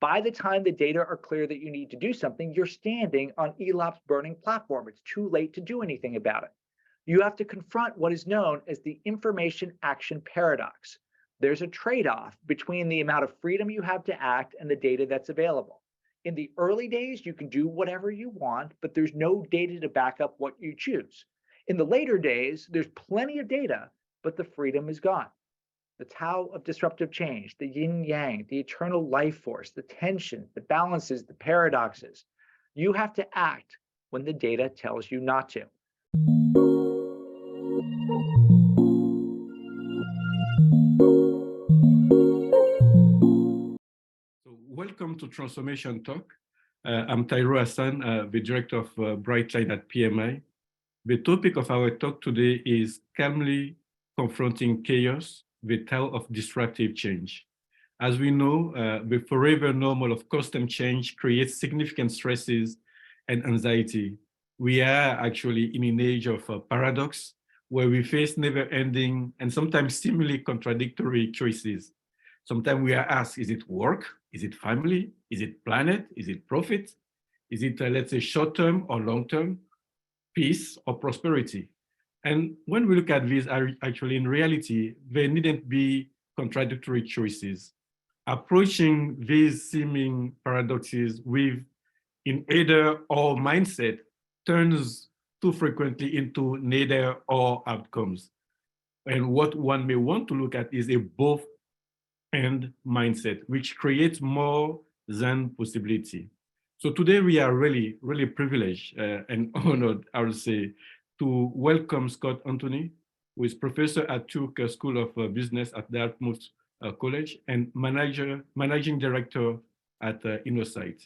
By the time the data are clear that you need to do something, you're standing on ELOP's burning platform. It's too late to do anything about it. You have to confront what is known as the information action paradox. There's a trade-off between the amount of freedom you have to act and the data that's available. In the early days, you can do whatever you want, but there's no data to back up what you choose. In the later days, there's plenty of data, but the freedom is gone. The Tao of disruptive change, the yin yang, the eternal life force, the tension, the balances, the paradoxes. You have to act when the data tells you not to. Welcome to Transformation Talk. I'm Tyro Hassan, the director of Brightline at PMI. The topic of our talk today is calmly confronting chaos, the Tao of Disruptive Change. As we know, the forever normal of constant change creates significant stresses and anxiety. We are actually in an age of paradox, where we face never-ending and sometimes seemingly contradictory choices. Sometimes we are asked, is it work? Is it family? Is it planet? Is it profit? Is it, let's say, short-term or long-term? Peace or prosperity? And when we look at these, actually in reality, there needn't be contradictory choices. Approaching these seeming paradoxes with an either or mindset turns too frequently into neither or outcomes. And what one may want to look at is a both and mindset, which creates more than possibility. So today we are really, really privileged and honored, I would say, to welcome Scott Anthony, who is professor at Duke School of Business at Dartmouth College and managing director at Innosight.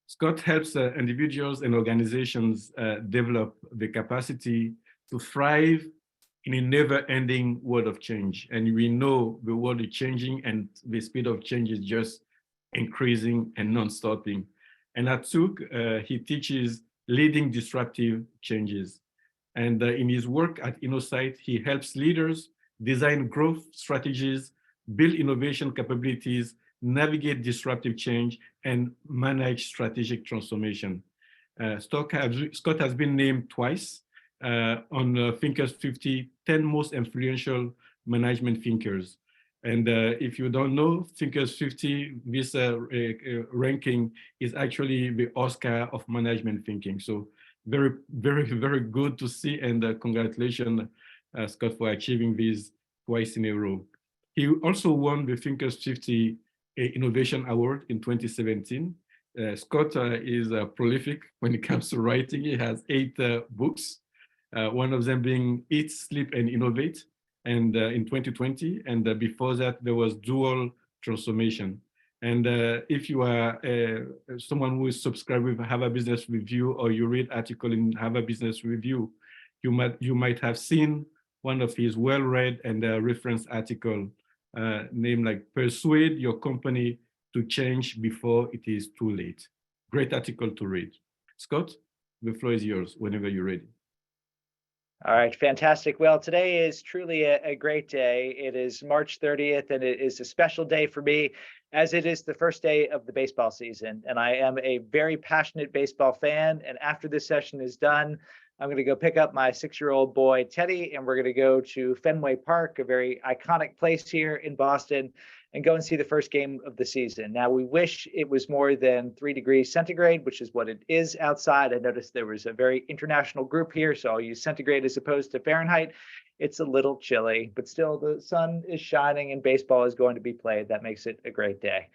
Scott helps individuals and organizations develop the capacity to thrive in a never-ending world of change. And we know the world is changing and the speed of change is just increasing and non-stopping. And at Duke, he teaches leading disruptive changes. And in his work at Innosight, he helps leaders design growth strategies, build innovation capabilities, navigate disruptive change, and manage strategic transformation. Scott has been named twice on Thinkers 50, 10 most influential management thinkers. And if you don't know, Thinkers 50, this ranking is actually the Oscar of management thinking. So very, very, very good to see, and congratulations, Scott, for achieving this twice in a row. He also won the Thinkers 50 Innovation Award in 2017. Scott is prolific when it comes to writing. He has 8 books. One of them being Eat, Sleep, and Innovate, and in 2020. And before that, there was Dual Transformation. And if you are someone who is subscribed with Harvard Business Review, or you read article in Harvard Business Review, you might have seen one of his well-read and referenced article named like Persuade Your Company to Change Before It Is Too Late. Great article to read. Scott, the floor is yours whenever you're ready. All right, fantastic. Well, today is truly a great day. It is March 30th, and it is a special day for me, as it is the first day of the baseball season. And I am a very passionate baseball fan. And after this session is done, I'm going to go pick up my 6-year-old boy, Teddy, and we're going to go to Fenway Park, a very iconic place here in Boston, and go and see the first game of the season. Now, we wish it was more than 3 degrees centigrade, which is what it is outside. I noticed there was a very international group here, so I'll use centigrade as opposed to Fahrenheit. It's a little chilly, but still the sun is shining and baseball is going to be played. That makes it a great day.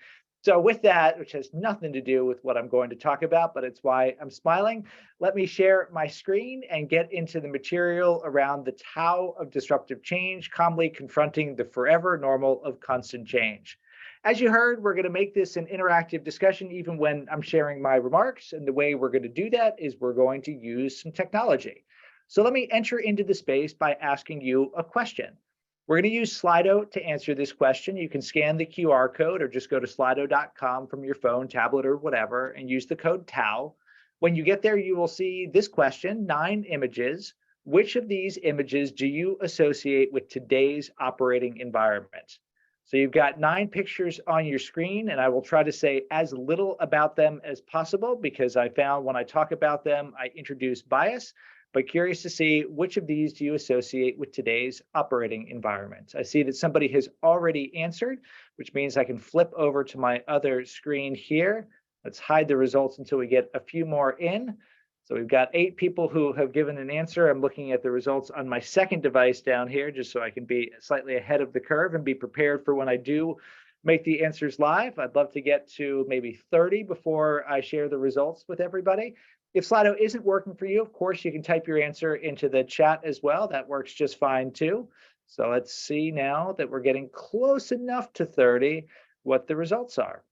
So with that, which has nothing to do with what I'm going to talk about, but it's why I'm smiling, let me share my screen and get into the material around the Tao of disruptive change, calmly confronting the forever normal of constant change. As you heard, we're going to make this an interactive discussion even when I'm sharing my remarks. And the way we're going to do that is we're going to use some technology. So let me enter into the space by asking you a question. We're going to use Slido to answer this question. You can scan the QR code or just go to slido.com from your phone, tablet, or whatever, and use the code TAO. When you get there, you will see this question, 9 images. Which of these images do you associate with today's operating environment? So you've got 9 pictures on your screen, and I will try to say as little about them as possible because I found when I talk about them, I introduce bias, but curious to see which of these do you associate with today's operating environment. I see that somebody has already answered, which means I can flip over to my other screen here. Let's hide the results until we get a few more in. So we've got 8 people who have given an answer. I'm looking at the results on my second device down here, just so I can be slightly ahead of the curve and be prepared for when I do make the answers live. I'd love to get to maybe 30 before I share the results with everybody. If Slido isn't working for you, of course, you can type your answer into the chat as well. That works just fine too. So let's see now that we're getting close enough to 30, what the results are.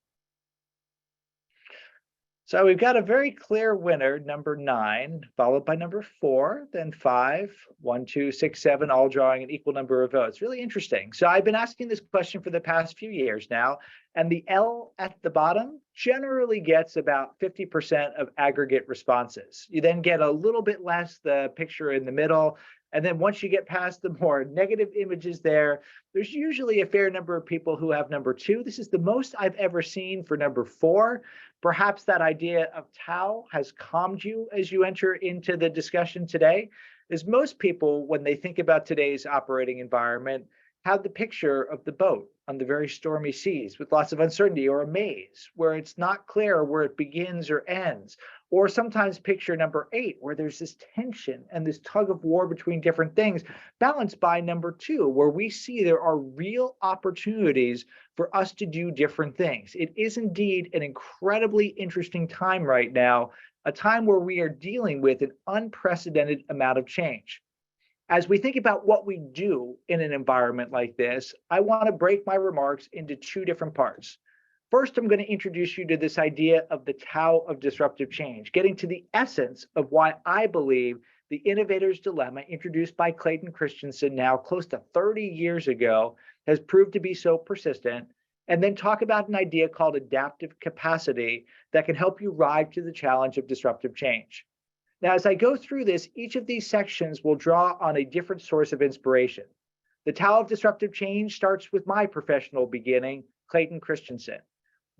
So we've got a very clear winner, number 9, followed by number 4, then 5, 1, 2, 6, 7, all drawing an equal number of votes. Really interesting. So I've been asking this question for the past few years now, and the L at the bottom generally gets about 50% of aggregate responses. You then get a little bit less, the picture in the middle, and then once you get past the more negative images there's usually a fair number of people who have number 2. This is the most I've ever seen for number 4. Perhaps that idea of Tao has calmed you as you enter into the discussion today, as most people, when they think about today's operating environment, have the picture of the boat on the very stormy seas with lots of uncertainty, or a maze where it's not clear where it begins or ends, or sometimes picture number 8 where there's this tension and this tug of war between different things, balanced by number 2 where we see there are real opportunities for us to do different things. It is indeed an incredibly interesting time right now, a time where we are dealing with an unprecedented amount of change. As we think about what we do in an environment like this, I want to break my remarks into 2 different parts. First, I'm going to introduce you to this idea of the Tao of Disruptive Change, getting to the essence of why I believe the innovator's dilemma introduced by Clayton Christensen now close to 30 years ago has proved to be so persistent, and then talk about an idea called adaptive capacity that can help you rise to the challenge of disruptive change. Now, as I go through this, each of these sections will draw on a different source of inspiration. The Tao of Disruptive Change starts with my professional beginning, Clayton Christensen.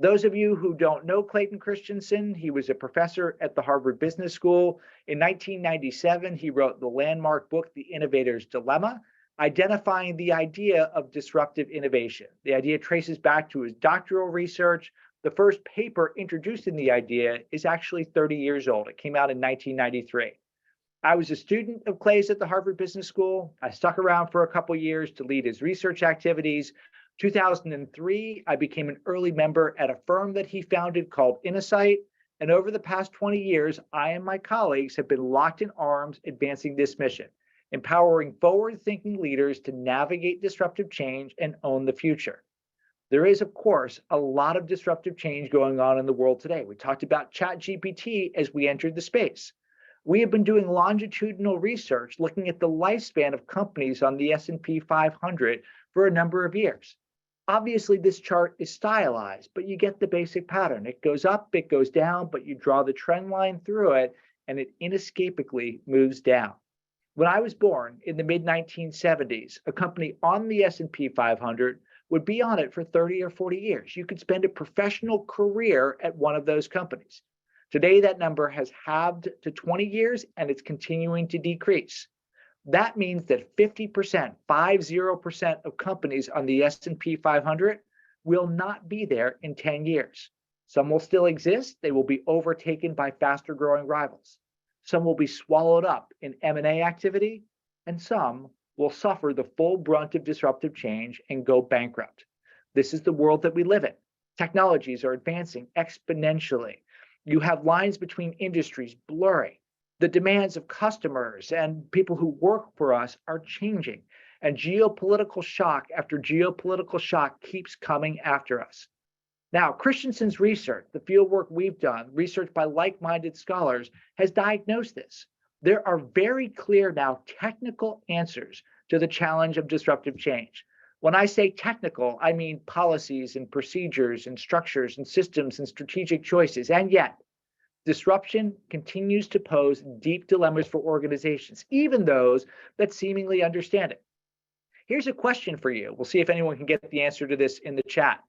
Those of you who don't know Clayton Christensen, he was a professor at the Harvard Business School. In 1997, he wrote the landmark book, The Innovator's Dilemma, identifying the idea of disruptive innovation. The idea traces back to his doctoral research. The first paper introducing the idea is actually 30 years old. It came out in 1993. I was a student of Clay's at the Harvard Business School. I stuck around for a couple years to lead his research activities. 2003, I became an early member at a firm that he founded called Innosight. And over the past 20 years, I and my colleagues have been locked in arms advancing this mission, empowering forward-thinking leaders to navigate disruptive change and own the future. There is, of course, a lot of disruptive change going on in the world today. We talked about ChatGPT as we entered the space. We have been doing longitudinal research looking at the lifespan of companies on the S&P 500 for a number of years. Obviously, this chart is stylized, but you get the basic pattern. It goes up, it goes down, but you draw the trend line through it, and it inescapably moves down. When I was born in the mid-1970s, a company on the S&P 500 would be on it for 30 or 40 years. You could spend a professional career at one of those companies. Today, that number has halved to 20 years, and it's continuing to decrease. That means that 50% of companies on the S&P 500 will not be there in 10 years. Some will still exist. They will be overtaken by faster growing rivals. Some will be swallowed up in M&A activity, and some will suffer the full brunt of disruptive change and go bankrupt. This is the world that we live in. Technologies are advancing exponentially. You have lines between industries blurring. The demands of customers and people who work for us are changing, and geopolitical shock after geopolitical shock keeps coming after us. Now, Christensen's research, the fieldwork we've done, research by like-minded scholars, has diagnosed this. There are very clear now technical answers to the challenge of disruptive change. When I say technical, I mean policies and procedures and structures and systems and strategic choices. And yet, disruption continues to pose deep dilemmas for organizations, even those that seemingly understand it. Here's a question for you. We'll see if anyone can get the answer to this in the chat.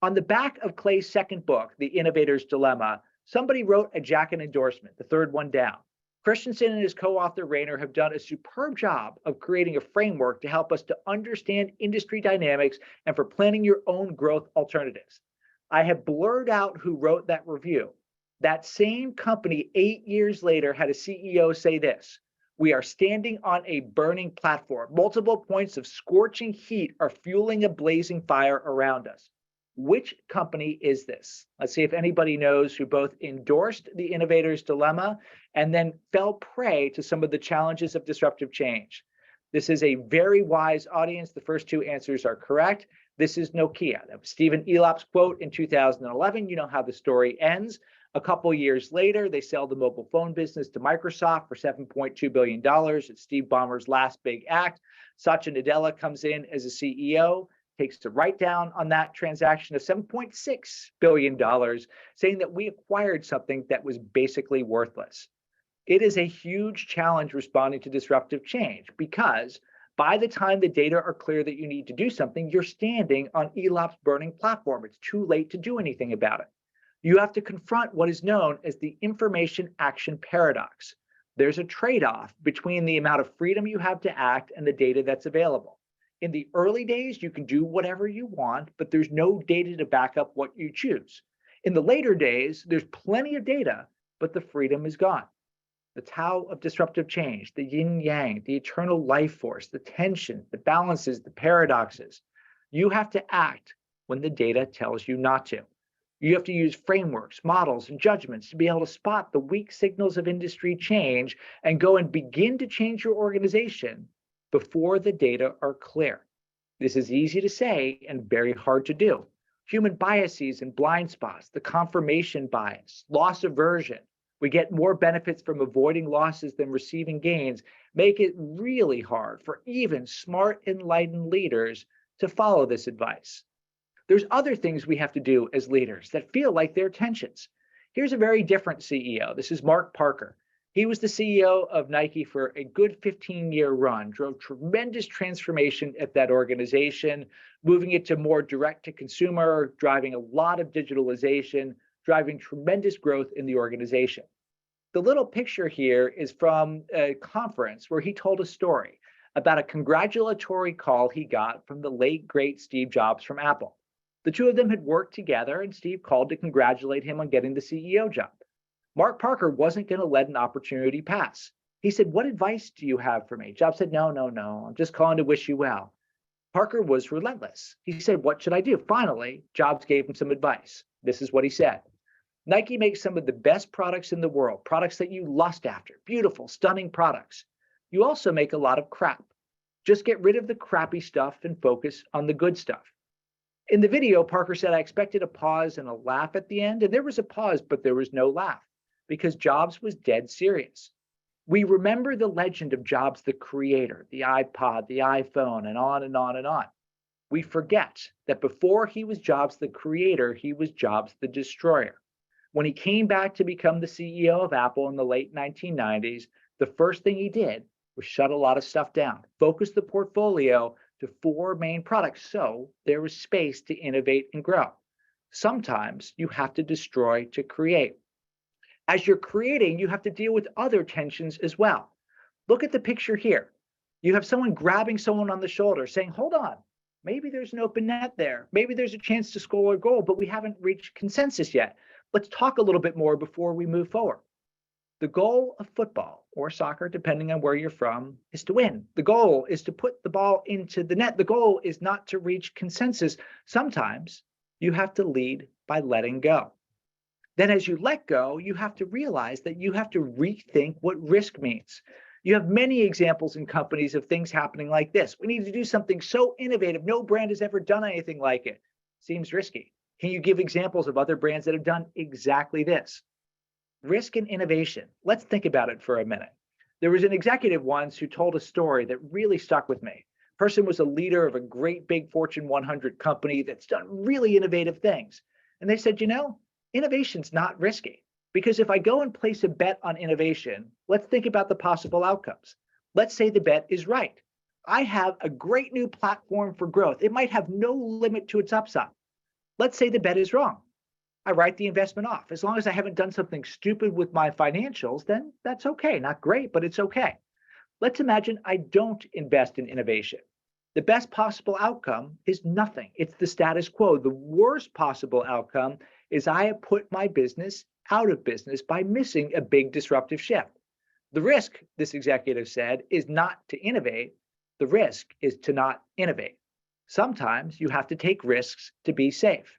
On the back of Clay's second book, The Innovator's Dilemma, somebody wrote a jacket endorsement, the third one down. Christensen and his co-author Rayner have done a superb job of creating a framework to help us to understand industry dynamics and for planning your own growth alternatives. I have blurred out who wrote that review. That same company 8 years later had a CEO say this: "We are standing on a burning platform. Multiple points of scorching heat are fueling a blazing fire around us." Which company is this? Let's see if anybody knows who both endorsed The Innovator's Dilemma and then fell prey to some of the challenges of disruptive change. This is a very wise audience. The first two answers are correct. This is Nokia. That was Stephen Elop's quote in 2011. You know how the story ends. A couple years later, they sell the mobile phone business to Microsoft for $7.2 billion. It's Steve Ballmer's last big act. Satya Nadella comes in as a CEO, takes the write down on that transaction of $7.6 billion, saying that we acquired something that was basically worthless. It is a huge challenge responding to disruptive change because by the time the data are clear that you need to do something, you're standing on Elop's burning platform. It's too late to do anything about it. You have to confront what is known as the information action paradox. There's a trade-off between the amount of freedom you have to act and the data that's available. In the early days, you can do whatever you want, but there's no data to back up what you choose. In the later days, there's plenty of data, but the freedom is gone. The Tao of Disruptive Change, the yin yang, the eternal life force, the tension, the balances, the paradoxes. You have to act when the data tells you not to. You have to use frameworks, models, and judgments to be able to spot the weak signals of industry change and go and begin to change your organization before the data are clear. This is easy to say and very hard to do. Human biases and blind spots, the confirmation bias, loss aversion, we get more benefits from avoiding losses than receiving gains, make it really hard for even smart, enlightened leaders to follow this advice. There's other things we have to do as leaders that feel like they're tensions. Here's a very different CEO. This is Mark Parker. He was the CEO of Nike for a good 15-year run, drove tremendous transformation at that organization, moving it to more direct-to-consumer, driving a lot of digitalization, driving tremendous growth in the organization. The little picture here is from a conference where he told a story about a congratulatory call he got from the late, great Steve Jobs from Apple. The two of them had worked together, and Steve called to congratulate him on getting the CEO job. Mark Parker wasn't going to let an opportunity pass. He said, "What advice do you have for me?" Jobs said, No, I'm just calling to wish you well." Parker was relentless. He said, "What should I do?" Finally, Jobs gave him some advice. This is what he said: "Nike makes some of the best products in the world, products that you lust after, beautiful, stunning products. You also make a lot of crap. Just get rid of the crappy stuff and focus on the good stuff." In the video, Parker said, "I expected a pause and a laugh at the end, and there was a pause, but there was no laugh, because Jobs was dead serious." We remember the legend of Jobs the creator, the iPod, the iPhone, and on and on and on. We forget that before he was Jobs the creator, he was Jobs the destroyer. When he came back to become the CEO of Apple in the late 1990s, the first thing he did was shut a lot of stuff down, focus the portfolio to 4 main products so there was space to innovate and grow. Sometimes you have to destroy to create. As you're creating, you have to deal with other tensions as well. Look at the picture here. You have someone grabbing someone on the shoulder saying, "Hold on, maybe there's an open net there. Maybe there's a chance to score a goal, but we haven't reached consensus yet. Let's talk a little bit more before we move forward." The goal of football or soccer, depending on where you're from, is to win. The goal is to put the ball into the net. The goal is not to reach consensus. Sometimes you have to lead by letting go. Then as you let go, you have to realize that you have to rethink what risk means. You have many examples in companies of things happening like this. We need to do something so innovative. No brand has ever done anything like it. Seems risky. Can you give examples of other brands that have done exactly this? Risk and innovation. Let's think about it for a minute. There was an executive once who told a story that really stuck with me. Person was a leader of a great big Fortune 100 company that's done really innovative things. And they said, innovation's not risky, because if I go and place a bet on innovation, let's think about the possible outcomes. Let's say the bet is right. I have a great new platform for growth. It might have no limit to its upside. Let's say the bet is wrong. I write the investment off. As long as I haven't done something stupid with my financials, then that's okay. Not great, but it's okay. Let's imagine I don't invest in innovation. The best possible outcome is nothing. It's the status quo. The worst possible outcome is I have put my business out of business by missing a big disruptive shift. The risk, this executive said, is not to innovate. The risk is to not innovate. Sometimes you have to take risks to be safe.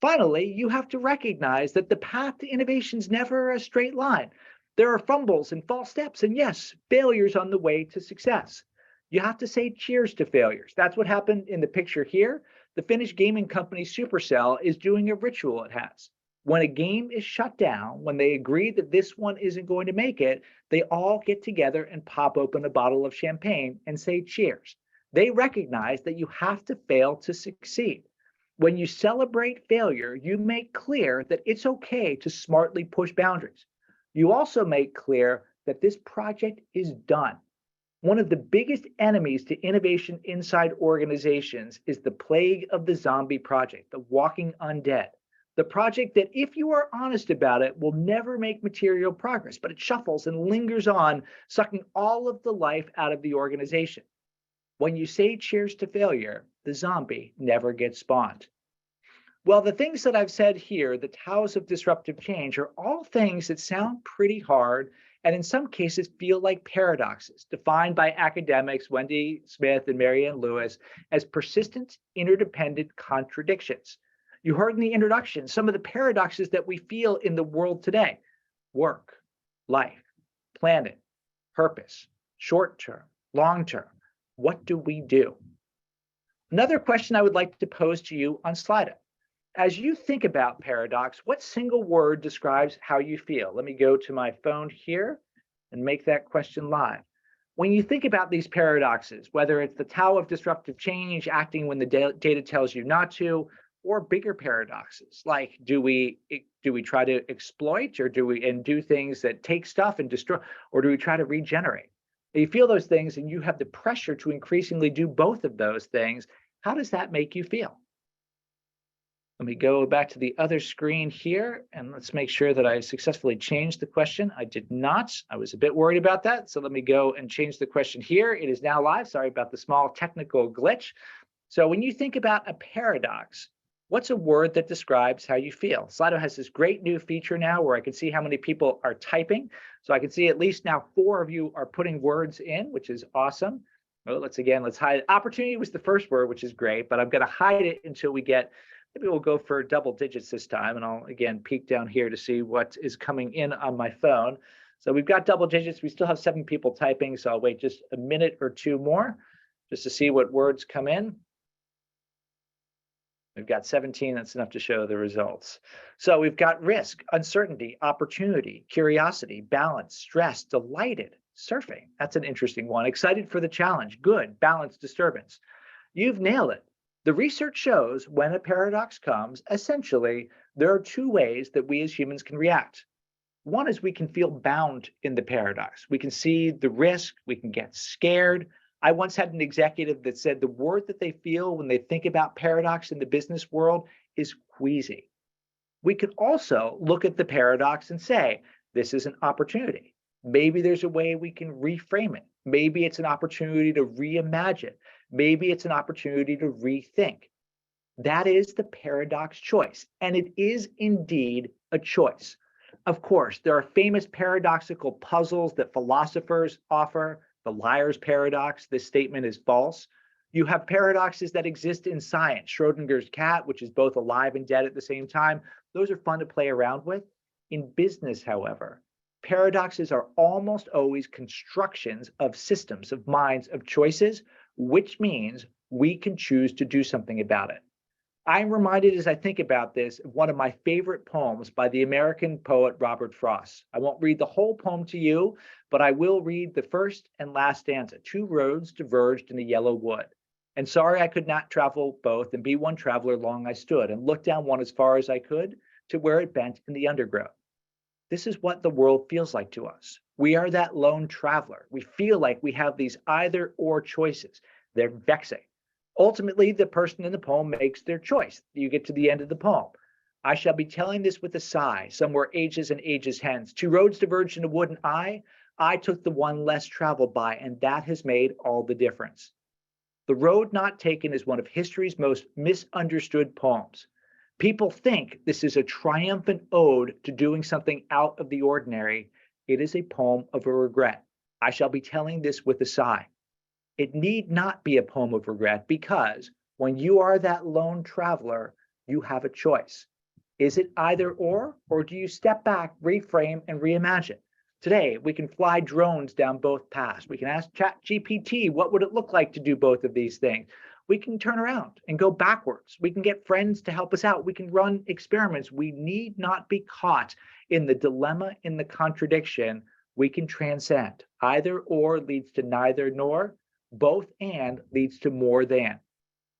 Finally, you have to recognize that the path to innovation is never a straight line. There are fumbles and false steps, and yes, failures on the way to success. You have to say cheers to failures. That's what happened in the picture here. The Finnish gaming company Supercell is doing a ritual it has. When a game is shut down, when they agree that this one isn't going to make it, they all get together and pop open a bottle of champagne and say cheers. They recognize that you have to fail to succeed. When you celebrate failure, you make clear that it's okay to smartly push boundaries. You also make clear that this project is done. One of the biggest enemies to innovation inside organizations is the plague of the zombie project, the walking undead. The project that, if you are honest about it, will never make material progress, but it shuffles and lingers on, sucking all of the life out of the organization. When you say cheers to failure, the zombie never gets spawned. Well, the things that I've said here, the Taos of Disruptive Change, are all things that sound pretty hard and in some cases feel like paradoxes, defined by academics Wendy Smith and Marianne Lewis as persistent, interdependent contradictions. You heard in the introduction some of the paradoxes that we feel in the world today: work, life, planet, purpose, short term, long term. What do we do? Another question I would like to pose to you on Slido. As you think about paradox, what single word describes how you feel? Let me go to my phone here and make that question live. When you think about these paradoxes, whether it's the Tao of Disruptive Change, acting when the data tells you not to, or bigger paradoxes like do we try to exploit, or do things that take stuff and destroy, or do we try to regenerate? If you feel those things and you have the pressure to increasingly do both of those things, how does that make you feel? Let me go back to the other screen here, and let's make sure that I successfully changed the question. I did not. I was a bit worried about that. So let me go and change the question here. It is now live. Sorry about the small technical glitch. So when you think about a paradox, what's a word that describes how you feel? Slido has this great new feature now where I can see how many people are typing. So I can see at least now 4 of you are putting words in, which is awesome. Well, let's hide it. Opportunity was the first word, which is great, but I'm going to hide it until we get, maybe we'll go for double digits this time. And I'll again peek down here to see what is coming in on my phone. So we've got double digits. We still have 7 people typing. So I'll wait just a minute or 2 more just to see what words come in. We've got 17, that's enough to show the results. So we've got risk, uncertainty, opportunity, curiosity, balance, stress, delighted, surfing. That's an interesting one. Excited for the challenge, good, balance, disturbance. You've nailed it. The research shows when a paradox comes, essentially, there are 2 ways that we as humans can react. One is we can feel bound in the paradox. We can see the risk, we can get scared. I once had an executive that said the word that they feel when they think about paradox in the business world is queasy. We could also look at the paradox and say, this is an opportunity. Maybe there's a way we can reframe it. Maybe it's an opportunity to reimagine. Maybe it's an opportunity to rethink. That is the paradox choice, and it is indeed a choice. Of course, there are famous paradoxical puzzles that philosophers offer. The liar's paradox, this statement is false. You have paradoxes that exist in science. Schrodinger's cat, which is both alive and dead at the same time. Those are fun to play around with. In business, however, paradoxes are almost always constructions of systems, of minds, of choices, which means we can choose to do something about it. I'm reminded as I think about this of one of my favorite poems by the American poet Robert Frost. I won't read the whole poem to you, but I will read the first and last stanza. 2 roads diverged in a yellow wood. And sorry I could not travel both, and be one traveler long I stood, and looked down one as far as I could, to where it bent in the undergrowth. This is what the world feels like to us. We are that lone traveler. We feel like we have these either or choices. They're vexing. Ultimately, the person in the poem makes their choice. You get to the end of the poem. I shall be telling this with a sigh, somewhere ages and ages hence. Two roads diverged in a wood, and I took the one less traveled by, and that has made all the difference. The Road Not Taken is one of history's most misunderstood poems. People think this is a triumphant ode to doing something out of the ordinary. It is a poem of a regret. I shall be telling this with a sigh. It need not be a poem of regret because when you are that lone traveler, you have a choice. Is it either or do you step back, reframe, and reimagine? Today, we can fly drones down both paths. We can ask ChatGPT, what would it look like to do both of these things? We can turn around and go backwards. We can get friends to help us out. We can run experiments. We need not be caught in the dilemma, in the contradiction. We can transcend. Either or leads to neither nor. Both and leads to more than.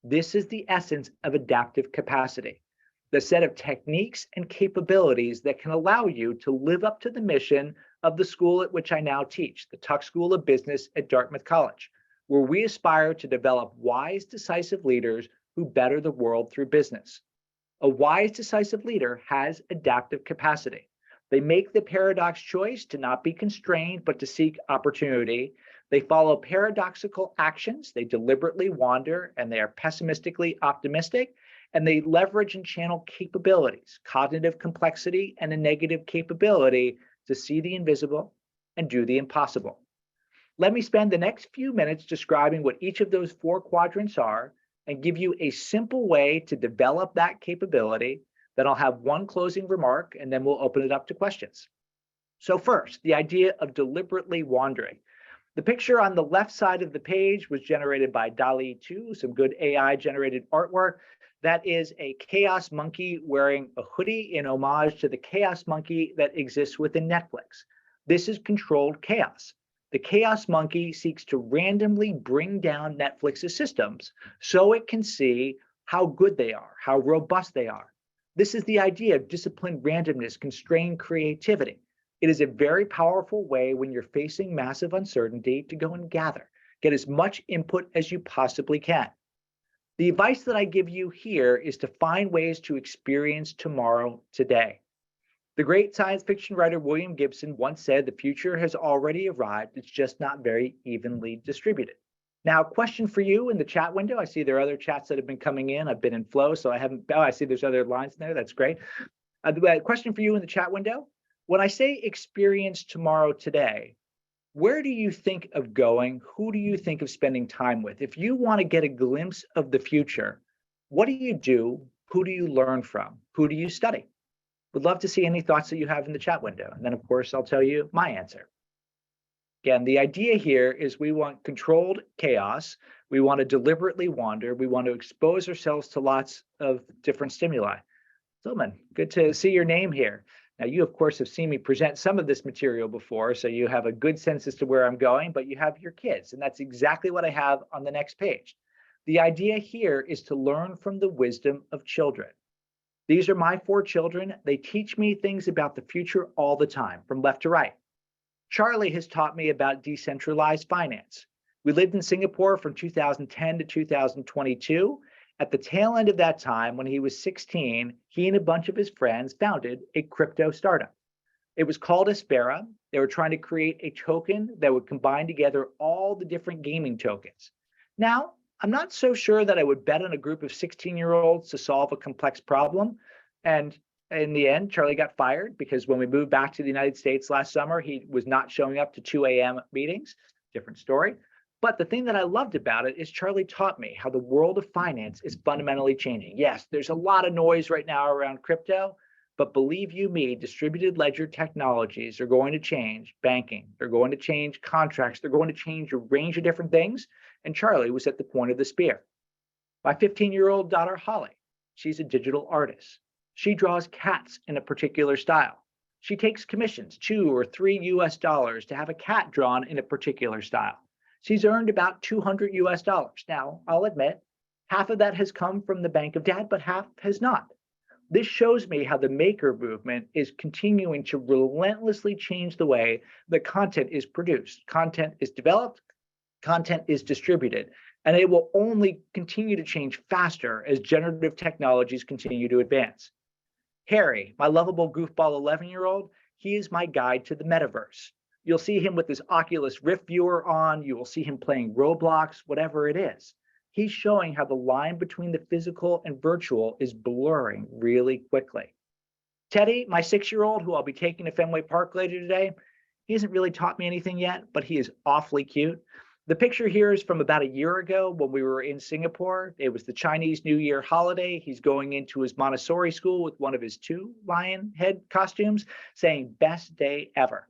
This is the essence of adaptive capacity, the set of techniques and capabilities that can allow you to live up to the mission of the school at which I now teach, the Tuck School of Business at Dartmouth College, where we aspire to develop wise, decisive leaders who better the world through business. A wise, decisive leader has adaptive capacity. They make the paradox choice to not be constrained, but to seek opportunity. They follow paradoxical actions. They deliberately wander, and they are pessimistically optimistic. And they leverage and channel capabilities, cognitive complexity, and a negative capability to see the invisible and do the impossible. Let me spend the next few minutes describing what each of those four quadrants are and give you a simple way to develop that capability. Then I'll have one closing remark, and then we'll open it up to questions. So first, the idea of deliberately wandering. The picture on the left side of the page was generated by DALL-E 2, some good AI-generated artwork. That is a chaos monkey wearing a hoodie in homage to the chaos monkey that exists within Netflix. This is controlled chaos. The chaos monkey seeks to randomly bring down Netflix's systems so it can see how good they are, how robust they are. This is the idea of disciplined randomness, constrained creativity. It is a very powerful way when you're facing massive uncertainty to go and gather, get as much input as you possibly can. The advice that I give you here is to find ways to experience tomorrow today. The great science fiction writer William Gibson once said, the future has already arrived, it's just not very evenly distributed. Now, question for you in the chat window. I see there are other chats that have been coming in. I've been in flow, so I haven't, I see there's other lines in there. That's great. The question for you in the chat window. When I say experience tomorrow today, where do you think of going? Who do you think of spending time with? If you want to get a glimpse of the future, what do you do? Who do you learn from? Who do you study? Would love to see any thoughts that you have in the chat window. And then, of course, I'll tell you my answer. Again, the idea here is we want controlled chaos. We want to deliberately wander. We want to expose ourselves to lots of different stimuli. Tillman, good to see your name here. Now, you, of course, have seen me present some of this material before, so you have a good sense as to where I'm going, but you have your kids, and that's exactly what I have on the next page. The idea here is to learn from the wisdom of children. These are my four children. They teach me things about the future all the time, from left to right. Charlie has taught me about decentralized finance. We lived in Singapore from 2010 to 2022. At the tail end of that time, when he was 16, he and a bunch of his friends founded a crypto startup. It was called Aspera. They were trying to create a token that would combine together all the different gaming tokens. Now, I'm not so sure that I would bet on a group of 16-year-olds to solve a complex problem. And in the end, Charlie got fired because when we moved back to the United States last summer, he was not showing up to 2 a.m. meetings. Different story. But the thing that I loved about it is Charlie taught me how the world of finance is fundamentally changing. Yes, there's a lot of noise right now around crypto, but believe you me, distributed ledger technologies are going to change banking. They're going to change contracts. They're going to change a range of different things. And Charlie was at the point of the spear. My 15-year-old daughter, Holly, she's a digital artist. She draws cats in a particular style. She takes commissions, $2 or $3 US to have a cat drawn in a particular style. She's earned about $200 US. Now, I'll admit, half of that has come from the bank of dad, but half has not. This shows me how the maker movement is continuing to relentlessly change the way that content is produced, content is developed, content is distributed, and it will only continue to change faster as generative technologies continue to advance. Harry, my lovable goofball 11-year-old, he is my guide to the metaverse. You'll see him with his Oculus Rift viewer on, you will see him playing Roblox, whatever it is. He's showing how the line between the physical and virtual is blurring really quickly. Teddy, my 6-year-old, who I'll be taking to Fenway Park later today, he hasn't really taught me anything yet, but he is awfully cute. The picture here is from about a year ago when we were in Singapore. It was the Chinese New Year holiday. He's going into his Montessori school with one of his 2 lion head costumes, saying, "Best day ever."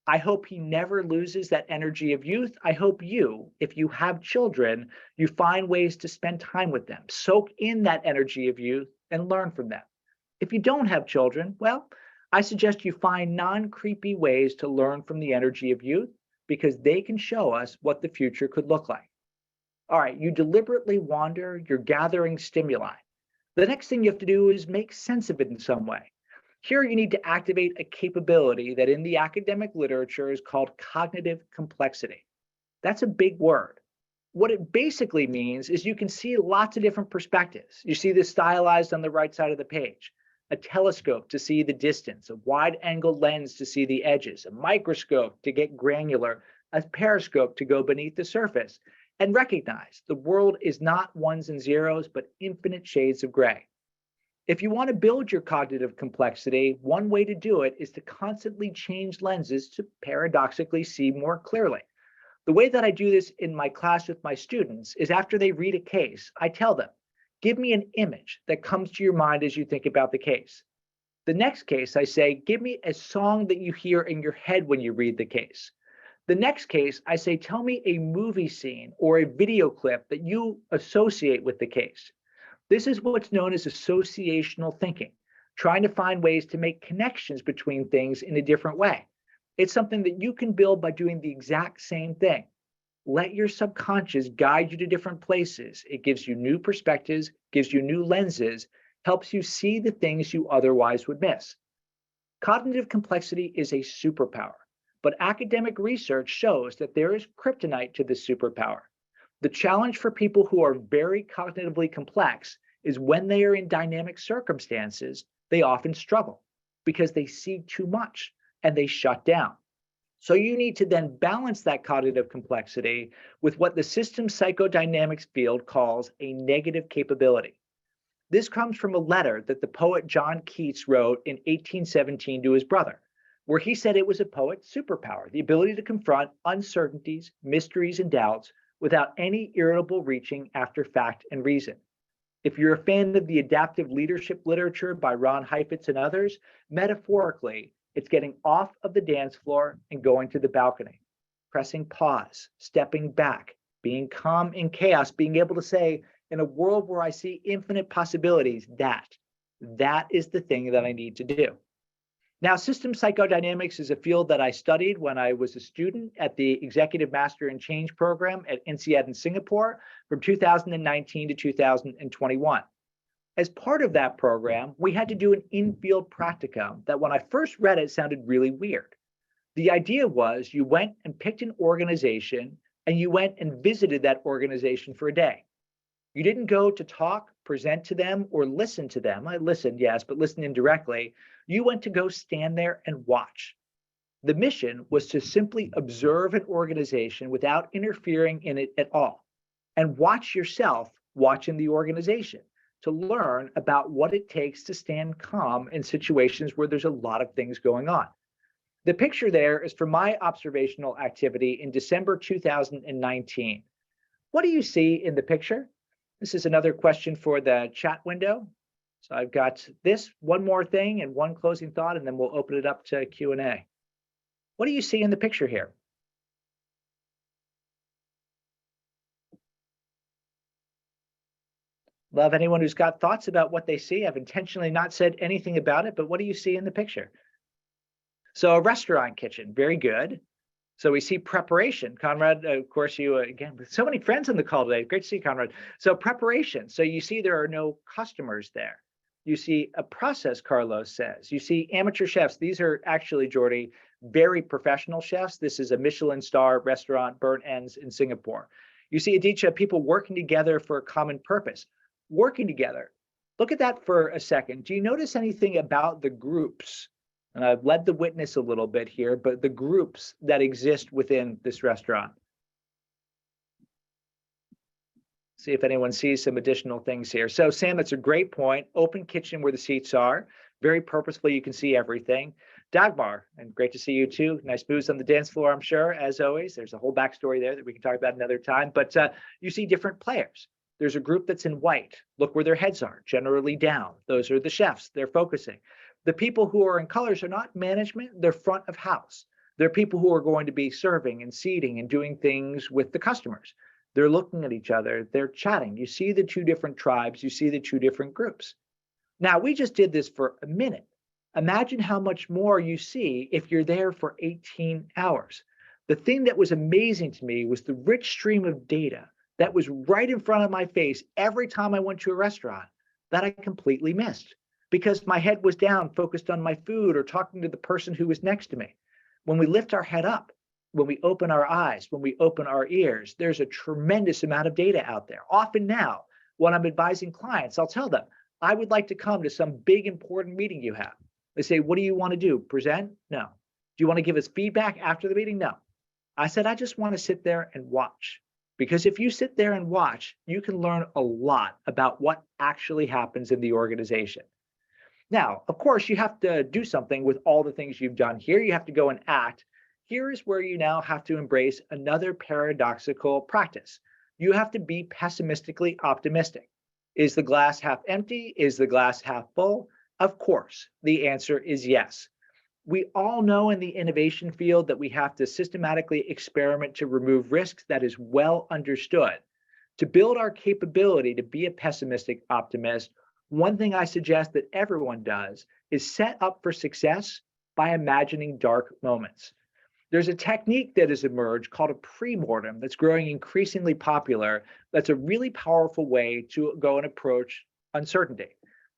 I hope he never loses that energy of youth. I hope you, if you have children, you find ways to spend time with them, soak in that energy of youth and learn from them. If you don't have children, well, I suggest you find non-creepy ways to learn from the energy of youth, because they can show us what the future could look like. All right, you deliberately wander, you're gathering stimuli. The next thing you have to do is make sense of it in some way. Here you need to activate a capability that in the academic literature is called cognitive complexity. That's a big word. What it basically means is you can see lots of different perspectives. You see this stylized on the right side of the page. A telescope to see the distance, a wide-angle lens to see the edges, a microscope to get granular, a periscope to go beneath the surface, and recognize the world is not ones and zeros, but infinite shades of gray. If you want to build your cognitive complexity, one way to do it is to constantly change lenses to paradoxically see more clearly. The way that I do this in my class with my students is after they read a case, I tell them, give me an image that comes to your mind as you think about the case. The next case, I say, give me a song that you hear in your head when you read the case. The next case, I say, tell me a movie scene or a video clip that you associate with the case. This is what's known as associational thinking, trying to find ways to make connections between things in a different way. It's something that you can build by doing the exact same thing. Let your subconscious guide you to different places. It gives you new perspectives, gives you new lenses, helps you see the things you otherwise would miss. Cognitive complexity is a superpower, but academic research shows that there is kryptonite to this superpower. The challenge for people who are very cognitively complex is when they are in dynamic circumstances, they often struggle because they see too much and they shut down. So you need to then balance that cognitive complexity with what the systems psychodynamics field calls a negative capability. This comes from a letter that the poet John Keats wrote in 1817 to his brother, where he said it was a poet's superpower, the ability to confront uncertainties, mysteries, and doubts without any irritable reaching after fact and reason. If you're a fan of the adaptive leadership literature by Ron Heifetz and others, metaphorically, it's getting off of the dance floor and going to the balcony, pressing pause, stepping back, being calm in chaos, being able to say, in a world where I see infinite possibilities, that is the thing that I need to do. Now, systems psychodynamics is a field that I studied when I was a student at the Executive Master in Change program at INSEAD in Singapore from 2019 to 2021. As part of that program, we had to do an in-field practicum that when I first read it sounded really weird. The idea was you went and picked an organization and you went and visited that organization for a day. You didn't go to talk, present to them, or listen to them. I listened, yes, but listen indirectly. You went to go stand there and watch. The mission was to simply observe an organization without interfering in it at all, and watch yourself watching the organization to learn about what it takes to stand calm in situations where there's a lot of things going on. The picture there is from my observational activity in December 2019. What do you see in the picture? This is another question for the chat window. So I've got this, one more thing and one closing thought, and then we'll open it up to Q&A. What do you see in the picture here? Love anyone who's got thoughts about what they see. I've intentionally not said anything about it, but what do you see in the picture? So a restaurant kitchen, very good. So we see preparation. Conrad, of course, you, again, with so many friends on the call today. Great to see you, Conrad. So preparation. So you see there are no customers there. You see a process, Carlos says. You see amateur chefs. These are actually, Jordy, very professional chefs. This is a Michelin star restaurant, Burnt Ends in Singapore. You see, Aditya, people working together for a common purpose. Working together. Look at that for a second. Do you notice anything about the groups? And I've led the witness a little bit here, but the groups that exist within this restaurant. See if anyone sees some additional things here. So Sam, that's a great point. Open kitchen where the seats are. Very purposefully, you can see everything. Dagmar, and great to see you too. Nice moves on the dance floor, I'm sure, as always. There's a whole backstory there that we can talk about another time. But you see different players. There's a group that's in white. Look where their heads are, generally down. Those are the chefs. They're focusing. The people who are in colors are not management. They're front of house. They're people who are going to be serving and seating and doing things with the customers. They're looking at each other. They're chatting. You see the two different tribes. You see the two different groups. Now, we just did this for a minute. Imagine how much more you see if you're there for 18 hours. The thing that was amazing to me was the rich stream of data that was right in front of my face every time I went to a restaurant that I completely missed because my head was down, focused on my food or talking to the person who was next to me. When we lift our head up, when we open our eyes, when we open our ears, there's a tremendous amount of data out there. Often now, when I'm advising clients, I'll tell them, I would like to come to some big important meeting you have. They say, what do you want to do? Present? No. Do you want to give us feedback after the meeting? No. I said, I just want to sit there and watch. Because if you sit there and watch, you can learn a lot about what actually happens in the organization. Now, of course, you have to do something with all the things you've done here. You have to go and act. Here is where you now have to embrace another paradoxical practice. You have to be pessimistically optimistic. Is the glass half empty? Is the glass half full? Of course, the answer is yes. We all know in the innovation field that we have to systematically experiment to remove risks. That is well understood. To build our capability to be a pessimistic optimist, one thing I suggest that everyone does is set up for success by imagining dark moments. There's a technique that has emerged called a pre-mortem that's growing increasingly popular. That's a really powerful way to go and approach uncertainty.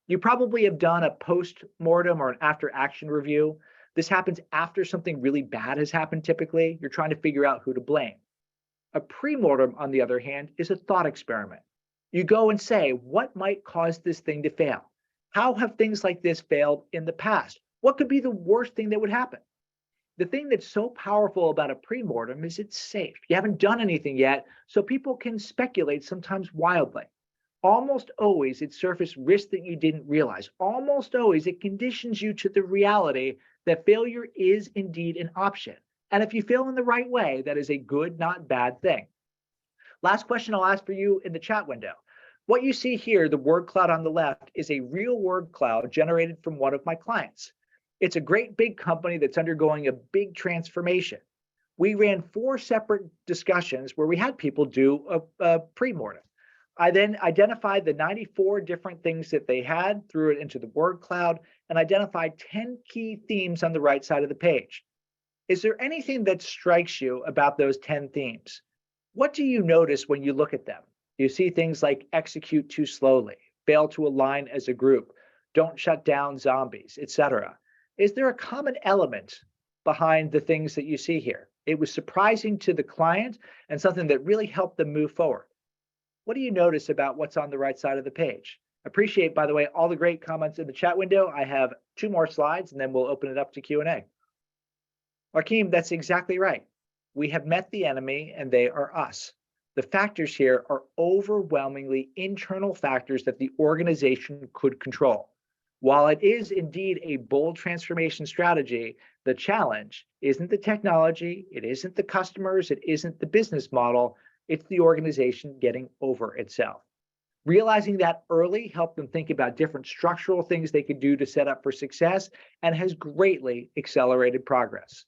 You probably have done a post-mortem or an after-action review. This happens after something really bad has happened typically. You're trying to figure out who to blame. A pre-mortem, on the other hand, is a thought experiment. You go and say, what might cause this thing to fail? How have things like this failed in the past? What could be the worst thing that would happen? The thing that's so powerful about a pre-mortem is it's safe. You haven't done anything yet, so people can speculate sometimes wildly. Almost always it surfaces risks that you didn't realize. Almost always it conditions you to the reality that failure is indeed an option. And if you fail in the right way, that is a good, not bad thing. Last question I'll ask for you in the chat window. What you see here, the word cloud on the left, is a real word cloud generated from one of my clients. It's a great big company that's undergoing a big transformation. We ran 4 separate discussions where we had people do a pre-mortem. I then identified the 94 different things that they had, threw it into the word cloud, and identified 10 key themes on the right side of the page. Is there anything that strikes you about those 10 themes? What do you notice when you look at them? You see things like execute too slowly, fail to align as a group, don't shut down zombies, etc. Is there a common element behind the things that you see here? It was surprising to the client and something that really helped them move forward. What do you notice about what's on the right side of the page? Appreciate, by the way, all the great comments in the chat window. I have 2 more slides and then we'll open it up to Q&A. Rakeem, that's exactly right. We have met the enemy and they are us. The factors here are overwhelmingly internal factors that the organization could control. While it is indeed a bold transformation strategy, the challenge isn't the technology, it isn't the customers, it isn't the business model, it's the organization getting over itself. Realizing that early helped them think about different structural things they could do to set up for success and has greatly accelerated progress.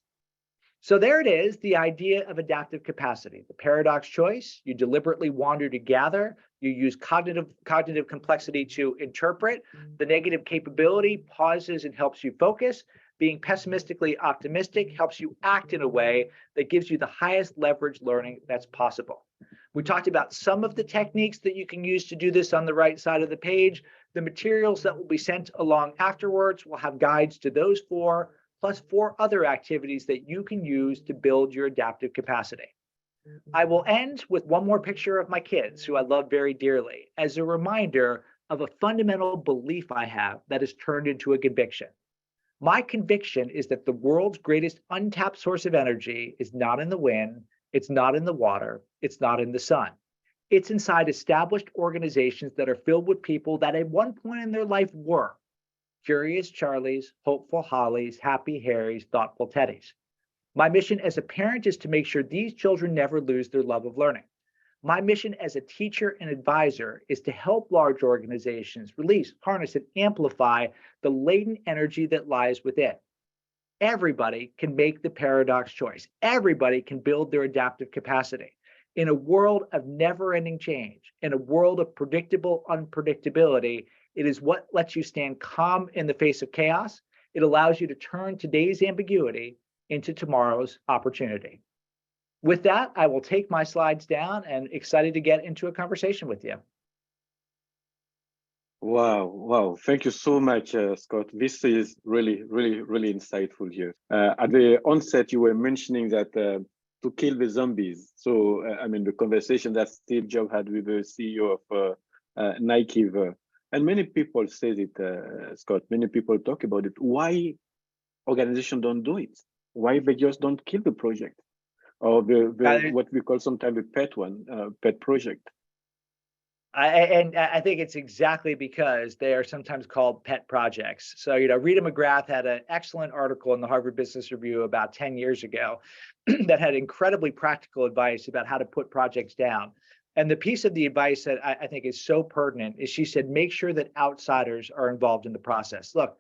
So there it is, the idea of adaptive capacity, the paradox choice. You deliberately wander to gather, you use cognitive complexity to interpret. The negative capability pauses and helps you focus. Being pessimistically optimistic helps you act in a way that gives you the highest leverage learning that's possible. We talked about some of the techniques that you can use to do this on the right side of the page. The materials that will be sent along afterwards will have guides to those 4, plus 4 other activities that you can use to build your adaptive capacity. I will end with one more picture of my kids, who I love very dearly, as a reminder of a fundamental belief I have that has turned into a conviction. My conviction is that the world's greatest untapped source of energy is not in the wind, it's not in the water, it's not in the sun. It's inside established organizations that are filled with people that at one point in their life were curious Charlies, hopeful Hollies, happy Harrys, thoughtful Teddies. My mission as a parent is to make sure these children never lose their love of learning. My mission as a teacher and advisor is to help large organizations release, harness, and amplify the latent energy that lies within. Everybody can make the paradox choice. Everybody can build their adaptive capacity. In a world of never-ending change, in a world of predictable unpredictability, it is what lets you stand calm in the face of chaos. It allows you to turn today's ambiguity into tomorrow's opportunity. With that, I will take my slides down and excited to get into a conversation with you. Wow. Thank you so much, Scott. This is really insightful here. At the onset, you were mentioning that to kill the zombies. So, I mean, the conversation that Steve Jobs had with the CEO of Nike, and many people say it, Scott, many people talk about it. Why organizations don't do it? Why they just don't kill the project? Or what we call sometimes a pet project. I think it's exactly because they are sometimes called pet projects. So, Rita McGrath had an excellent article in the Harvard Business Review about 10 years ago that had incredibly practical advice about how to put projects down. And the piece of the advice that I think is so pertinent is she said, make sure that outsiders are involved in the process. Look,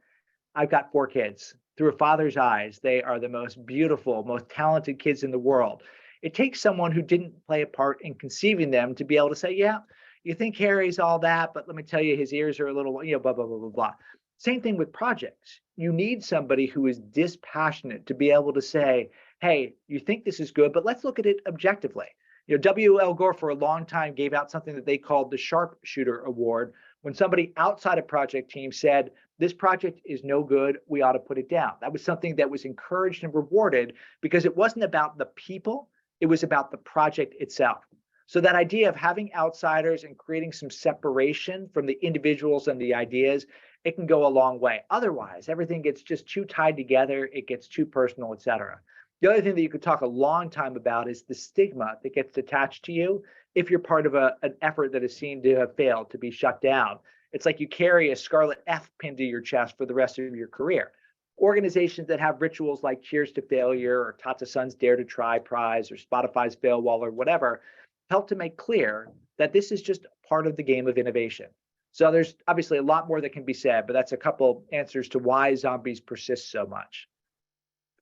I've got 4 kids. Through a father's eyes, they are the most beautiful, most talented kids in the world. It takes someone who didn't play a part in conceiving them to be able to say, yeah, you think Harry's all that, but let me tell you, his ears are a little, blah, blah, blah, blah, blah. Same thing with projects. You need somebody who is dispassionate to be able to say, hey, you think this is good, but let's look at it objectively. W.L. Gore for a long time gave out something that they called the Sharpshooter Award when somebody outside a project team said, this project is no good, we ought to put it down. That was something that was encouraged and rewarded because it wasn't about the people, it was about the project itself. So that idea of having outsiders and creating some separation from the individuals and the ideas, it can go a long way. Otherwise, everything gets just too tied together, it gets too personal, et cetera. The other thing that you could talk a long time about is the stigma that gets attached to you if you're part of an effort that is seen to have failed, to be shut down. It's like you carry a scarlet F pinned to your chest for the rest of your career. Organizations that have rituals like Cheers to Failure or Tata Sun's Dare to Try prize or Spotify's Fail Wall or whatever help to make clear that this is just part of the game of innovation. So there's obviously a lot more that can be said, but that's a couple answers to why zombies persist so much.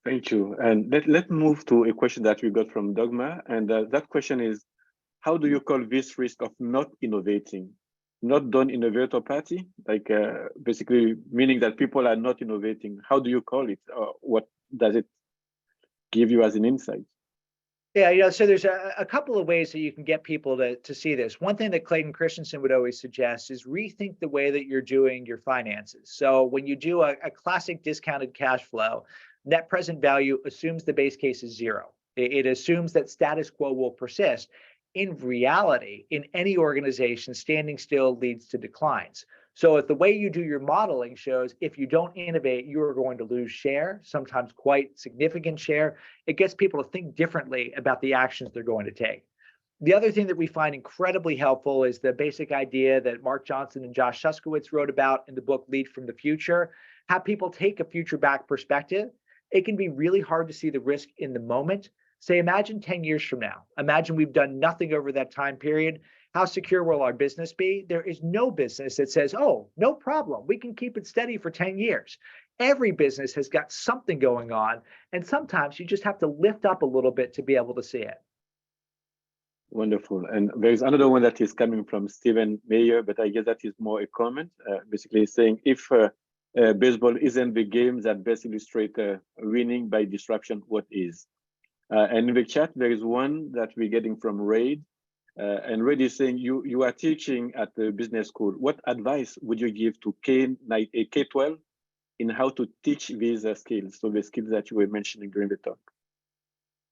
Thank you. And let's move to a question that we got from Dogma. And that question is, how do you call this risk of not innovating? Not done innovator party, like basically meaning that people are not innovating. How do you call it? What does it give you as an insight? Yeah, so there's a couple of ways that you can get people to see this. One thing that Clayton Christensen would always suggest is rethink the way that you're doing your finances. So when you do a classic discounted cash flow, net present value assumes the base case is 0. It assumes that status quo will persist. In reality, in any organization, standing still leads to declines. So if the way you do your modeling shows if you don't innovate, you are going to lose share, sometimes quite significant share, it gets people to think differently about the actions they're going to take. The other thing that we find incredibly helpful is the basic idea that Mark Johnson and Josh Suskowitz wrote about in the book Lead from the Future. Have people take a future back perspective. It can be really hard to see the risk in the moment. Say, imagine 10 years from now. Imagine we've done nothing over that time period. How secure will our business be? There is no business that says, oh, no problem, we can keep it steady for 10 years. Every business has got something going on, and sometimes you just have to lift up a little bit to be able to see it. Wonderful. And there's another one that is coming from Stephen Mayer, but I guess that is more a comment, basically saying if baseball isn't the game that best illustrates winning by disruption, what is? And in the chat, there is one that we're getting from Raid. and really saying you are teaching at the business school. What advice would you give to K-12 in how to teach these skills, so the skills that you were mentioning during the talk?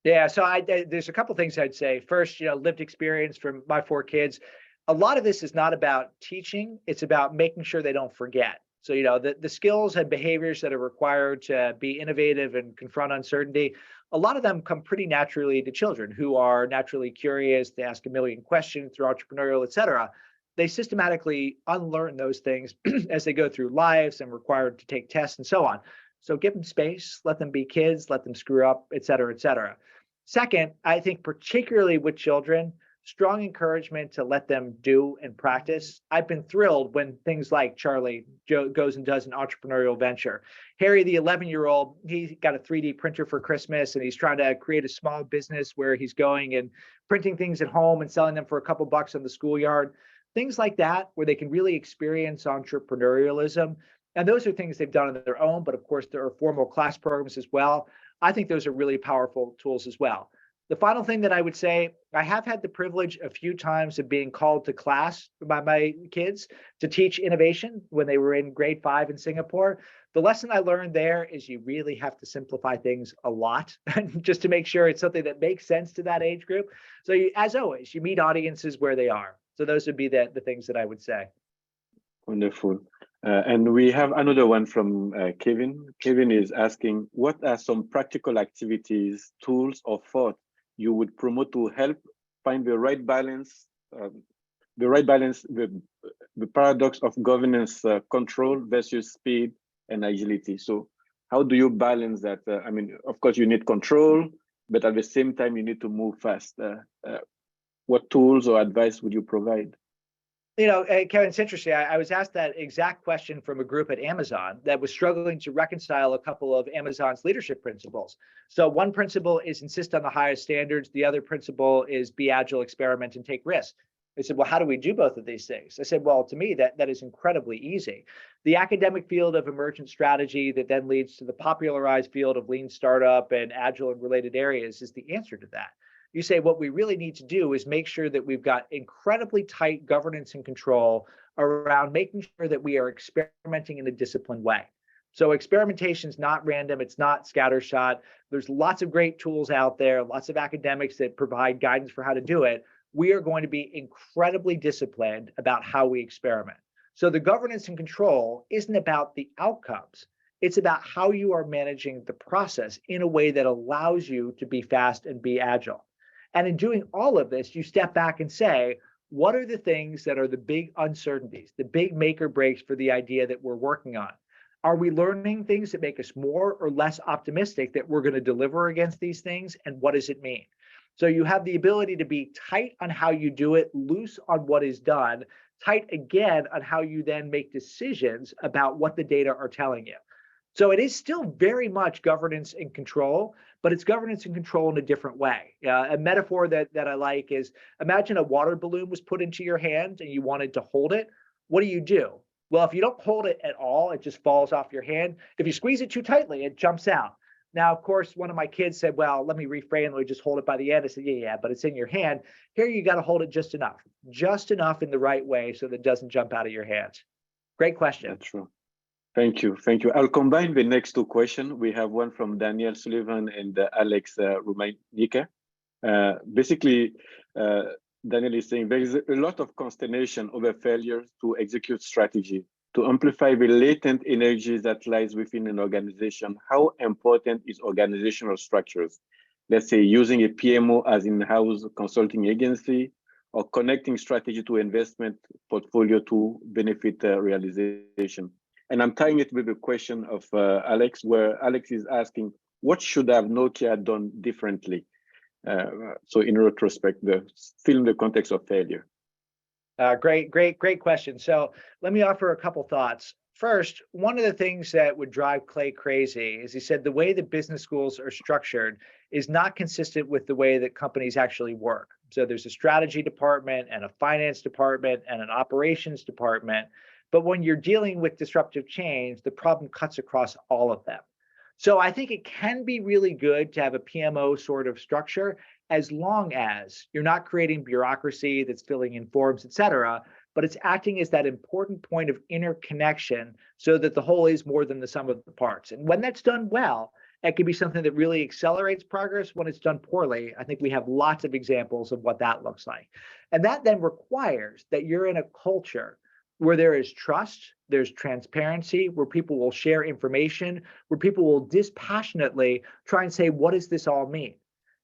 Yeah, so there's a couple things I'd say. First, lived experience from my 4 kids. A lot of this is not about teaching, it's about making sure they don't forget. So, the skills and behaviors that are required to be innovative and confront uncertainty, a lot of them come pretty naturally to children who are naturally curious. They ask a million questions through entrepreneurial, et cetera. They systematically unlearn those things as they go through lives and required to take tests and so on. So give them space, let them be kids, let them screw up, et cetera, et cetera. Second, I think particularly with children, strong encouragement to let them do and practice. I've been thrilled when things like Charlie goes and does an entrepreneurial venture. Harry, the 11-year-old, he got a 3D printer for Christmas, and he's trying to create a small business where he's going and printing things at home and selling them for a couple bucks on the schoolyard. Things like that, where they can really experience entrepreneurialism. And those are things they've done on their own, but of course there are formal class programs as well. I think those are really powerful tools as well. The final thing that I would say, I have had the privilege a few times of being called to class by my kids to teach innovation when they were in grade 5 in Singapore. The lesson I learned there is you really have to simplify things a lot just to make sure it's something that makes sense to that age group. So as always, you meet audiences where they are. So those would be the things that I would say. Wonderful. And we have another one from Kevin. Kevin is asking, what are some practical activities, tools, or thoughts you would promote to help find the right balance, the paradox of governance control versus speed and agility? So how do you balance that? I mean, of course, you need control, but at the same time, you need to move fast. What tools or advice would you provide? Kevin, it's interesting. I was asked that exact question from a group at Amazon that was struggling to reconcile a couple of Amazon's leadership principles. So one principle is insist on the highest standards. The other principle is be agile, experiment, and take risks. They said, well, how do we do both of these things? I said, well, to me, that is incredibly easy. The academic field of emergent strategy that then leads to the popularized field of lean startup and agile and related areas is the answer to that. You say what we really need to do is make sure that we've got incredibly tight governance and control around making sure that we are experimenting in a disciplined way. So experimentation is not random. It's not scattershot. There's lots of great tools out there, lots of academics that provide guidance for how to do it. We are going to be incredibly disciplined about how we experiment. So the governance and control isn't about the outcomes. It's about how you are managing the process in a way that allows you to be fast and be agile. And in doing all of this, you step back and say, what are the things that are the big uncertainties, the big make or breaks for the idea that we're working on? Are we learning things that make us more or less optimistic that we're going to deliver against these things? And what does it mean? So you have the ability to be tight on how you do it, loose on what is done, tight again on how you then make decisions about what the data are telling you. So it is still very much governance and control, but it's governance and control in a different way. A metaphor that I like is, imagine a water balloon was put into your hand and you wanted to hold it. What do? Well, if you don't hold it at all, it just falls off your hand. If you squeeze it too tightly, it jumps out. Now, of course, one of my kids said, well, let me reframe, let me just hold it by the end. I said, yeah, but it's in your hand. Here, you got to hold it just enough in the right way so that it doesn't jump out of your hands. Great question. That's true. Thank you. I'll combine the next 2 questions. We have one from Daniel Sullivan and Alex Rumanika. Basically, Daniel is saying there is a lot of consternation over failures to execute strategy. To amplify the latent energy that lies within an organization, how important is organizational structures? Let's say using a PMO as in-house consulting agency, or connecting strategy to investment portfolio to benefit realization. And I'm tying it with the question of Alex, where Alex is asking, what should have Nokia done differently? So in retrospect, still in the context of failure. Great question. So let me offer a couple thoughts. First, one of the things that would drive Clay crazy is he said the way that business schools are structured is not consistent with the way that companies actually work. So there's a strategy department and a finance department and an operations department. But when you're dealing with disruptive change, the problem cuts across all of them. So I think it can be really good to have a PMO sort of structure. as long as you're not creating bureaucracy that's filling in forms, et cetera, but it's acting as that important point of interconnection so that the whole is more than the sum of the parts. And when that's done well, it can be something that really accelerates progress. When it's done poorly, I think we have lots of examples of what that looks like. And that then requires that you're in a culture where there is trust, there's transparency, where people will share information, where people will dispassionately try and say, what does this all mean?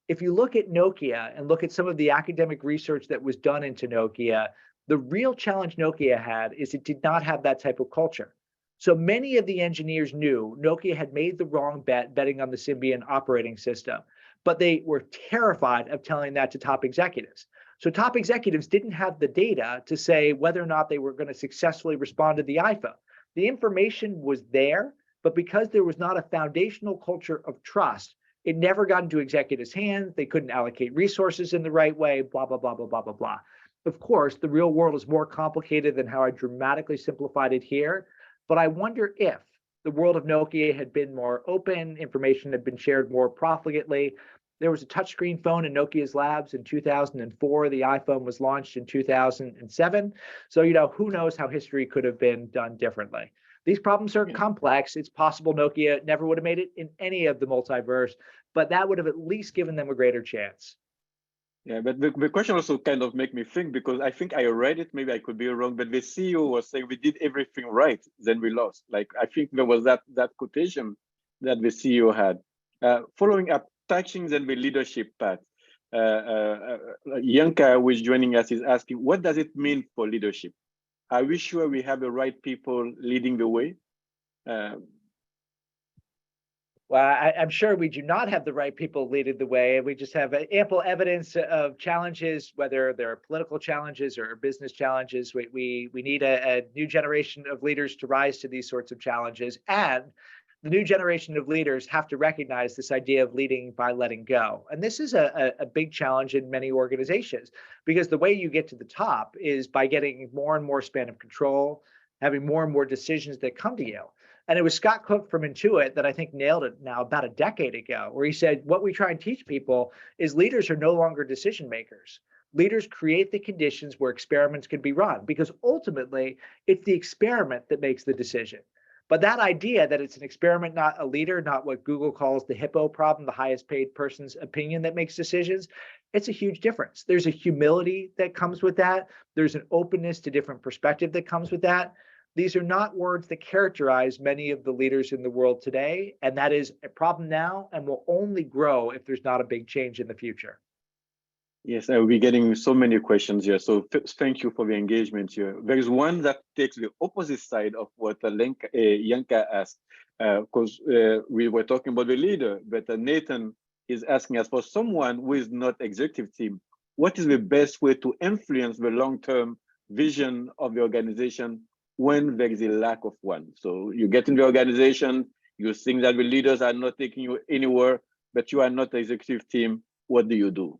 If you look at Nokia and look at some of the academic research that was done into Nokia, the real challenge Nokia had is it did not have that type of culture. So many of the engineers knew Nokia had made the wrong bet betting on the Symbian operating system, but they were terrified of telling that to top executives. So top executives didn't have the data to say whether or not they were going to successfully respond to the iPhone. The information was there, but because there was not a foundational culture of trust, it never got into executives' hands. They couldn't allocate resources in the right way, blah, blah, blah, blah, blah, blah, blah. Of course, the real world is more complicated than how I dramatically simplified it here. But I wonder if the world of Nokia had been more open, information had been shared more profligately. There was a touchscreen phone in Nokia's labs in 2004. The iPhone was launched in 2007. So, who knows how history could have been done differently. These problems are complex. It's possible Nokia never would have made it in any of the multiverse, but that would have at least given them a greater chance. Yeah, but the question also kind of make me think, because I think I read it, maybe I could be wrong, but the CEO was saying we did everything right, then we lost. Like, I think there was that quotation that the CEO had. Following up, touching then the leadership path. Yanka, who is joining us, is asking, what does it mean for leadership? Are we sure we have the right people leading the way? Well, I'm sure we do not have the right people leading the way. We just have ample evidence of challenges, whether they're political challenges or business challenges. We need a new generation of leaders to rise to these sorts of challenges. And the new generation of leaders have to recognize this idea of leading by letting go. And this is a big challenge in many organizations, because the way you get to the top is by getting more and more span of control, having more and more decisions that come to you. And it was Scott Cook from Intuit that I think nailed it now about a decade ago, where he said, what we try and teach people is leaders are no longer decision makers. Leaders create the conditions where experiments can be run, because ultimately it's the experiment that makes the decision. But that idea that it's an experiment, not a leader, not what Google calls the hippo problem, the highest paid person's opinion that makes decisions, it's a huge difference. There's a humility that comes with that. There's an openness to different perspective that comes with that. These are not words that characterize many of the leaders in the world today, and that is a problem now and will only grow if there's not a big change in the future. Yes, I will be getting so many questions here. So thank you for the engagement here. There is one that takes the opposite side of what Yanka asked, because we were talking about the leader, but Nathan is asking us, for someone who is not executive team, what is the best way to influence the long-term vision of the organization when there is a lack of one? So you get in the organization, you think that the leaders are not taking you anywhere, but you are not the executive team. What do you do?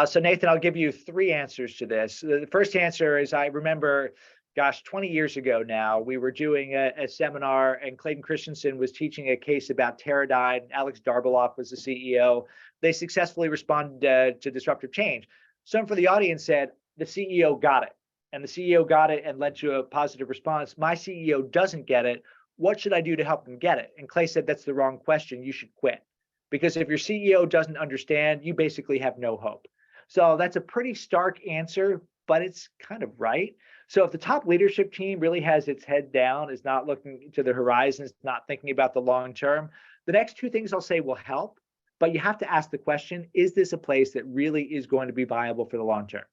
So Nathan, I'll give you three answers to this. The first answer is, I remember, 20 years ago now, we were doing a seminar and Clayton Christensen was teaching a case about Teradyne. Alex Darbeloff was the CEO. They successfully responded to disruptive change. Someone from the audience said, the CEO got it. And the CEO got it and led to a positive response. My CEO doesn't get it. What should I do to help him get it? And Clay said, that's the wrong question. You should quit. Because if your CEO doesn't understand, you basically have no hope. So that's a pretty stark answer, but it's kind of right. So if the top leadership team really has its head down, is not looking to the horizon, is not thinking about the long term, the next two things I'll say will help, but you have to ask the question, is this a place that really is going to be viable for the long term?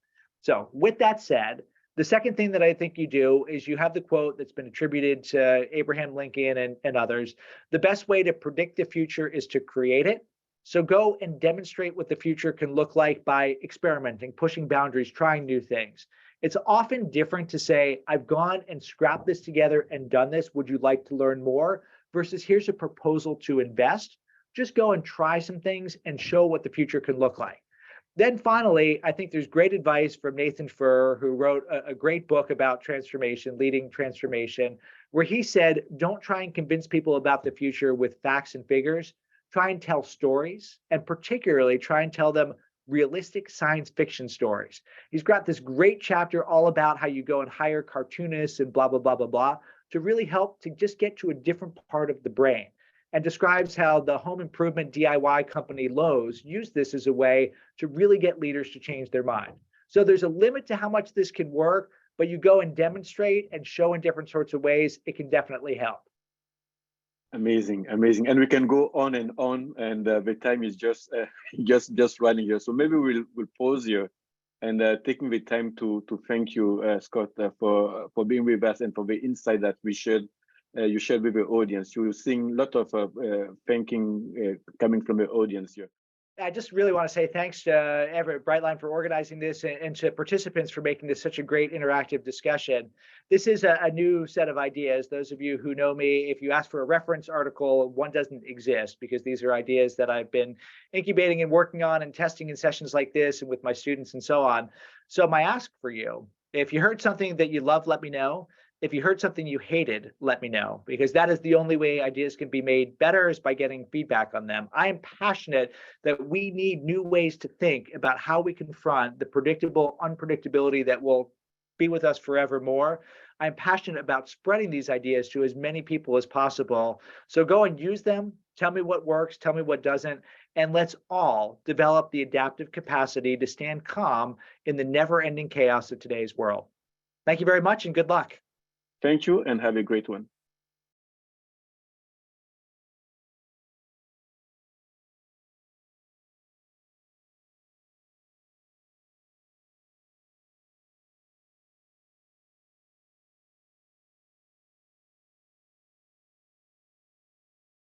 So with that said, the second thing that I think you do is you have the quote that's been attributed to Abraham Lincoln and others. The best way to predict the future is to create it. So go and demonstrate what the future can look like by experimenting, pushing boundaries, trying new things. It's often different to say, I've gone and scrapped this together and done this. Would you like to learn more? Versus here's a proposal to invest. Just go and try some things and show what the future can look like. Then finally, I think there's great advice from Nathan Furr, who wrote a great book about transformation, leading transformation, where he said, don't try and convince people about the future with facts and figures. try and tell stories, and particularly try and tell them realistic science fiction stories. He's got this great chapter all about how you go and hire cartoonists and blah, blah, blah, blah, blah, to really help to just get to a different part of the brain, and describes how the home improvement DIY company Lowe's used this as a way to really get leaders to change their mind. So there's a limit to how much this can work, but you go and demonstrate and show in different sorts of ways, it can definitely help. Amazing, amazing, and we can go on, and the time is just running here. So maybe we'll pause here, and taking the time to thank you, Scott, for being with us and for the insight that we shared. You shared with the audience. You're seeing a lot of thanking coming from the audience here. I just really want to say thanks to Everett Brightline for organizing this, and to participants for making this such a great interactive discussion. This is a new set of ideas. Those of you who know me, if you ask for a reference article, one doesn't exist, because these are ideas that I've been incubating and working on and testing in sessions like this and with my students and so on. So my ask for you, if you heard something that you love, let me know. If you heard something you hated, let me know, because that is the only way ideas can be made better, is by getting feedback on them. I am passionate that we need new ways to think about how we confront the predictable unpredictability that will be with us forevermore. I'm passionate about spreading these ideas to as many people as possible. So go and use them. Tell me what works, tell me what doesn't, and let's all develop the adaptive capacity to stand calm in the never-ending chaos of today's world. Thank you very much, and good luck. Thank you, and have a great one.